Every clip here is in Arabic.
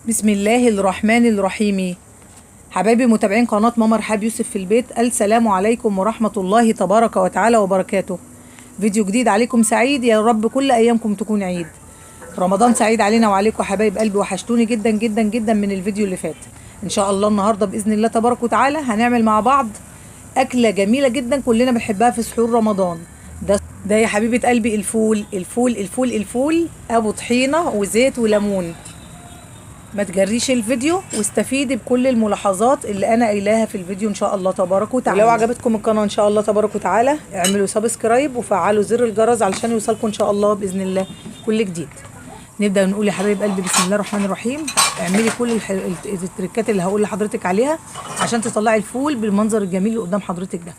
بسم الله الرحمن الرحيم. حبايبي متابعين قناة ماما رحاب يوسف في البيت، السلام عليكم ورحمة الله تبارك وتعالى وبركاته. فيديو جديد عليكم سعيد، يا رب كل أيامكم تكون عيد. رمضان سعيد علينا وعليكم حبايب قلبي، وحشتوني جدا جدا جدا من الفيديو اللي فات. إن شاء الله النهاردة بإذن الله تبارك وتعالى هنعمل مع بعض أكلة جميلة جدا كلنا بنحبها في سحور رمضان. ده يا حبيبة قلبي الفول أبو طحينة وزيت وليمون. ما تجريش الفيديو واستفيدي بكل الملاحظات اللي انا قايلاها في الفيديو ان شاء الله تبارك وتعالى. ولو عجبتكم القناه ان شاء الله تبارك وتعالى اعملوا سبسكرايب وفعلوا زر الجرس علشان يوصلكم ان شاء الله باذن الله كل جديد. نبدا نقول يا حبايب قلبي بسم الله الرحمن الرحيم. اعملي كل التريكات اللي هقول لحضرتك عليها عشان تطلعي الفول بالمنظر الجميل اللي قدام حضرتك ده.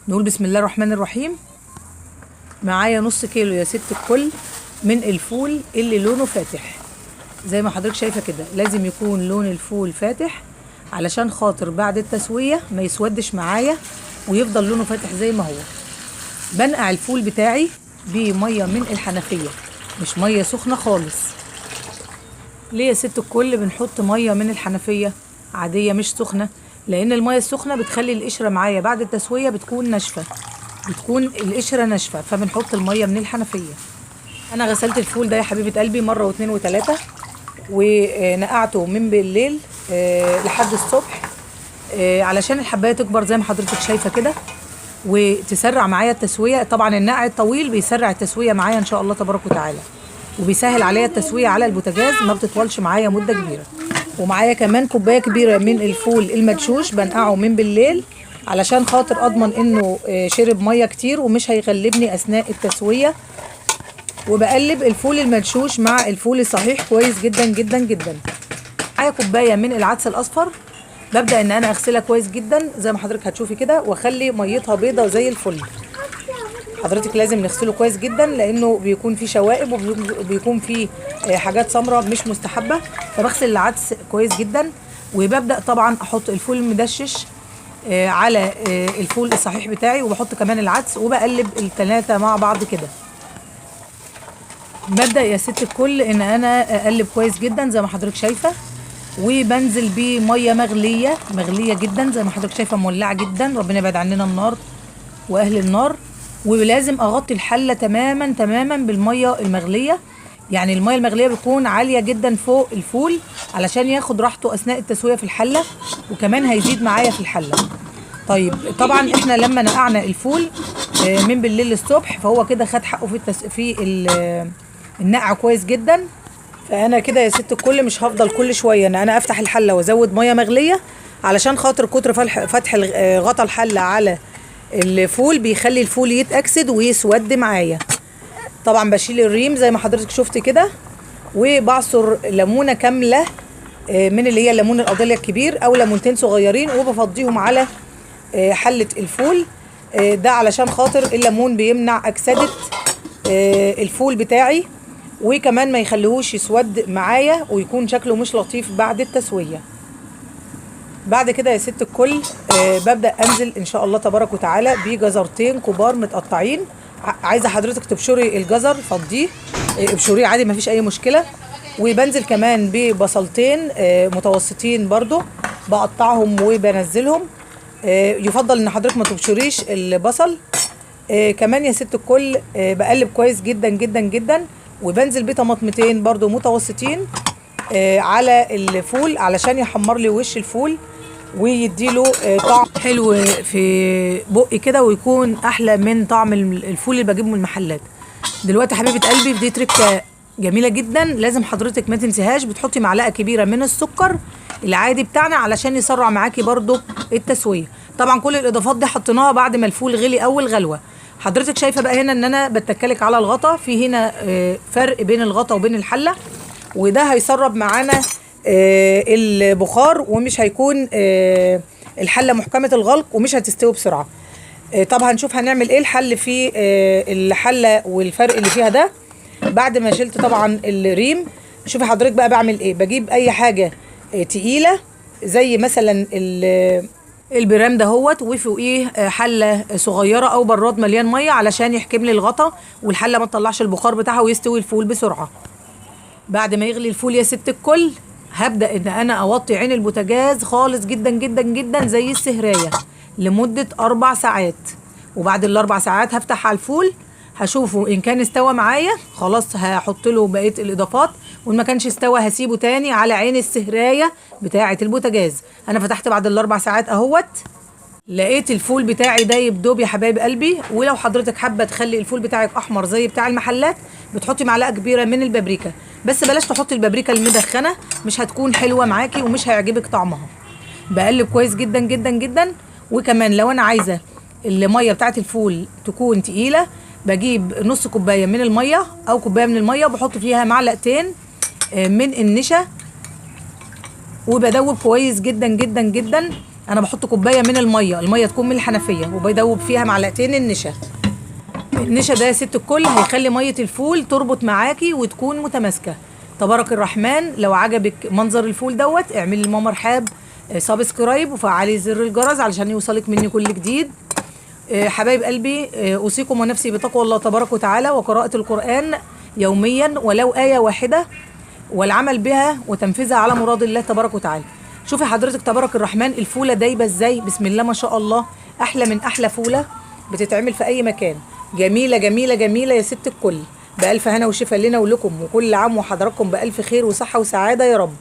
نقول بسم الله الرحمن الرحيم. معايا نص كيلو يا ست الكل من الفول اللي لونه فاتح زي ما حضرتك شايفه كده. لازم يكون لون الفول فاتح علشان خاطر بعد التسويه ما يسودش معايا ويفضل لونه فاتح زي ما هو. بنقع الفول بتاعي بميه من الحنفيه، مش ميه سخنه خالص. ليه يا ست الكل بنحط ميه من الحنفيه عاديه مش سخنه؟ لان الميه السخنه بتخلي القشره معايا بعد التسويه بتكون ناشفه، بتكون القشره ناشفه، فبنحط الميه من الحنفيه. انا غسلت الفول ده يا حبيبه قلبي مره واثنين وثلاثه، ونقعته من بالليل لحد الصبح علشان الحبايه تكبر زي ما حضرتك شايفه كده وتسرع معايا التسويه. طبعا النقع الطويل بيسرع التسويه معايا ان شاء الله تبارك وتعالى، وبيسهل عليا التسويه على البوتاجاز، ما بتطولش معايا مده كبيره. ومعايا كمان كوبايه كبيره من الفول المدشوش بنقعه من بالليل علشان خاطر اضمن انه شرب ميه كتير ومش هيغلبني اثناء التسويه. وبقلب الفول المدشوش مع الفول الصحيح كويس جدا جدا جدا. معايا كوبايه من العدس الاصفر، ببدا ان انا اغسلها كويس جدا زي ما حضرتك هتشوفي كده واخلي ميتها بيضه زي الفل. حضرتك لازم نغسله كويس جدا لانه بيكون فيه شوائب وبيكون فيه حاجات سمراء مش مستحبه، فبغسل العدس كويس جدا. وببدا طبعا احط الفول المدشش على الفول الصحيح بتاعي، وبحط كمان العدس وبقلب الثلاثه مع بعض كده. ببدأ يا ست الكل ان انا اقلب كويس جدا زي ما حضرتك شايفه، وبنزل بميه مغليه جدا زي ما حضرتك شايفه، مولعه جدا، ربنا يبعد عننا النار واهل النار. ولازم اغطي الحله تماما تماما بالميه المغليه، يعني الميه المغليه بتكون عاليه جدا فوق الفول علشان ياخد راحته اثناء التسويه في الحله، وكمان هيزيد معايا في الحله. طيب طبعا احنا لما نقعنا الفول من بالليل للصبح فهو كده خد حقه في النقع كويس جدا. فانا كده يا ست الكل مش هفضل كل شويه ان انا افتح الحله وازود ميه مغليه علشان خاطر كتر فتح غطا الحله على الفول بيخلي الفول يتاكسد ويسود معايا. طبعا بشيل الريم زي ما حضرتك شفت كده، وبعصر ليمونه كامله من اللي هي الليمون القضيه الكبير او ليمونتين صغيرين وبفضيهم على حله الفول ده علشان خاطر الليمون بيمنع اكسده الفول بتاعي، وكمان ما يخليهوش يسود معايا ويكون شكله مش لطيف بعد التسويه. بعد كده يا ست الكل ببدا انزل ان شاء الله تبارك وتعالى بجزرتين كبار متقطعين. عايزه حضرتك تبشري الجزر فضيه، ابشريه عادي ما فيش اي مشكله. وبنزل كمان ببصلتين متوسطين برضو بقطعهم وبنزلهم. يفضل ان حضرتك ما تبشريش البصل. كمان يا ست الكل بقلب كويس جدا جدا جدا، وبنزل بطماطمتين برضو متوسطين على الفول علشان يحمر لي وش الفول ويديله طعم حلو في بقي كده ويكون احلى من طعم الفول اللي بجيبه من المحلات. دلوقتي حبيبه قلبي دي تركه جميله جدا لازم حضرتك ما تنسيهاش، بتحطي معلقه كبيره من السكر العادي بتاعنا علشان يسرع معاكي برضو التسويه. طبعا كل الاضافات دي حطيناها بعد ما الفول غلي اول غلوه. حضرتك شايفه بقى هنا ان انا بتكلك على الغطا، في هنا فرق بين الغطا وبين الحله، وده هيسرب معانا البخار ومش هيكون الحله محكمه الغلق ومش هتستوي بسرعه. طب هنشوف هنعمل ايه الحل في الحله والفرق اللي فيها ده. بعد ما شلت طبعا الريم، شوفي حضرتك بقى بعمل ايه. بجيب اي حاجه تقيله زي مثلا البرام دهوت وفوقيه حله صغيره او براد مليان ميه علشان يحكم لي الغطا والحله ما تطلعش البخار بتاعها ويستوي الفول بسرعه. بعد ما يغلي الفول يا ست الكل هبدأ ان انا اوطي عين البوتاجاز خالص جدا جدا جدا زي السهراية لمدة 4 ساعات. وبعد ال4 ساعات هفتح على الفول، هشوفه ان كان استوى معايا خلاص هحط له بقية الاضافات، وان ما كانش استوى هسيبه تاني على عين السهراية بتاعة البوتاجاز. انا فتحت بعد ال4 ساعات اهوت، لقيت الفول بتاعي دايب دوب يا حبايب قلبي. ولو حضرتك حابه تخلي الفول بتاعك احمر زي بتاع المحلات، بتحطي معلقه كبيره من البابريكا، بس بلاش تحطي البابريكا المدخنه، مش هتكون حلوه معاكي ومش هيعجبك طعمها. بقلب كويس جدا جدا جدا. وكمان لو انا عايزه الميه بتاعت الفول تكون تقيله، بجيب نص كوبايه من الميه او كوبايه من الميه وبحط فيها معلقتين من النشا، وبدوب كويس جدا جدا جدا. انا بحط كوبايه من الميه تكون من الحنفيه، وبدوب فيها معلقتين النشا. النشا ده يا ست الكل هيخلي ميه الفول تربط معاكي وتكون متماسكه. تبارك الرحمن. لو عجبك منظر الفول دوت، اعملي لماما رحاب سبسكرايب وفعلي زر الجرس علشان يوصلك مني كل جديد. حبايب قلبي، اوصيكم ونفسي بتقوى الله تبارك وتعالى وقراءه القران يوميا ولو ايه واحده، والعمل بها وتنفيذها على مراد الله تبارك وتعالى. شوفي حضرتك تبارك الرحمن الفوله دايبه ازاي، بسم الله ما شاء الله، احلى من احلى فوله بتتعمل في اي مكان. جميله جميله جميله يا ست الكل. بالف هنا وشفا لنا ولكم، وكل عام وحضراتكم بالف خير وصحه وسعاده يا رب.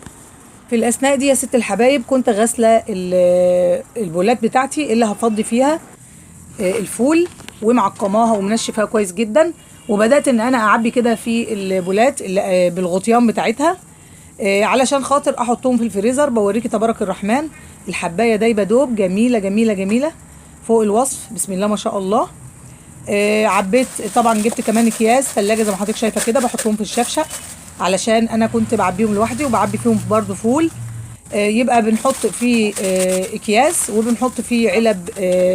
في الاثناء دي يا ست الحبايب كنت غاسله البولات بتاعتي اللي هفضي فيها الفول، ومعقماها ومنشفها كويس جدا. وبدات ان انا اعبي كده في البولات بالغطيان بتاعتها علشان خاطر احطهم في الفريزر. بوريكي تبارك الرحمن الحبايه دايبه دوب، جميله جميله جميله فوق الوصف، بسم الله ما شاء الله. عبيت طبعا، جبت كمان اكياس ثلاجه زي ما حضرتك شايفه كده، بحطهم في الشفشق علشان انا كنت بعبيهم لوحدي، وبعبي فيهم برضو فول. يبقى بنحط في اكياس، وبنحط في علب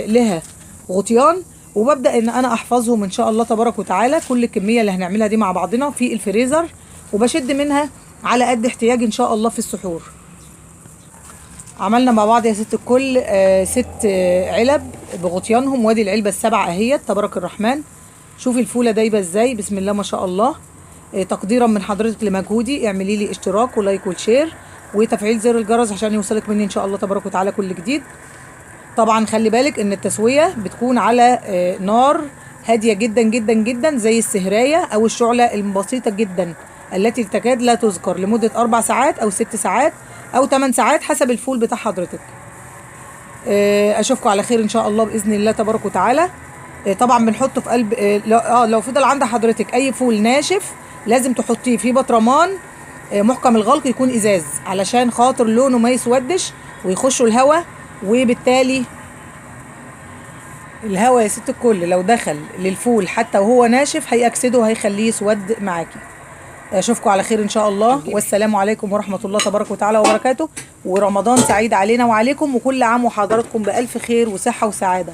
لها غطيان، وببدا ان انا احفظهم ان شاء الله تبارك وتعالى كل الكميه اللي هنعملها دي مع بعضنا في الفريزر، وبشد منها على قد احتياجي ان شاء الله في السحور. عملنا مع بعض يا ست الكل 6 علب بغطيانهم، وادي العلبه ال7 اهيت تبارك الرحمن. شوفي الفوله دايبه ازاي، بسم الله ما شاء الله. تقديرا من حضرتك لمجهودي، اعملي لي اشتراك ولايك وشير وتفعيل زر الجرس عشان يوصلك مني ان شاء الله تبارك وتعالى كل جديد. طبعا خلي بالك ان التسويه بتكون على نار هاديه جدا جدا جدا زي السهرايه او الشعله البسيطه جدا التي تكاد لا تذكر، لمده 4 ساعات او 6 ساعات او 8 ساعات حسب الفول بتاع حضرتك. اشوفكم على خير ان شاء الله باذن الله تبارك وتعالى. طبعا بنحطه في قلب لو فضل عند حضرتك اي فول ناشف لازم تحطيه في بطرمان محكم الغلق، يكون ازاز علشان خاطر لونه ما يسودش ويخشوا الهواء، وبالتالي الهواء يا ست الكل لو دخل للفول حتى وهو ناشف هيأكسده وهيخليه يسود معاكي. اشوفكم على خير ان شاء الله، والسلام عليكم ورحمه الله تبارك وتعالى وبركاته، ورمضان سعيد علينا وعليكم، وكل عام وحضراتكم بألف خير وصحه وسعاده.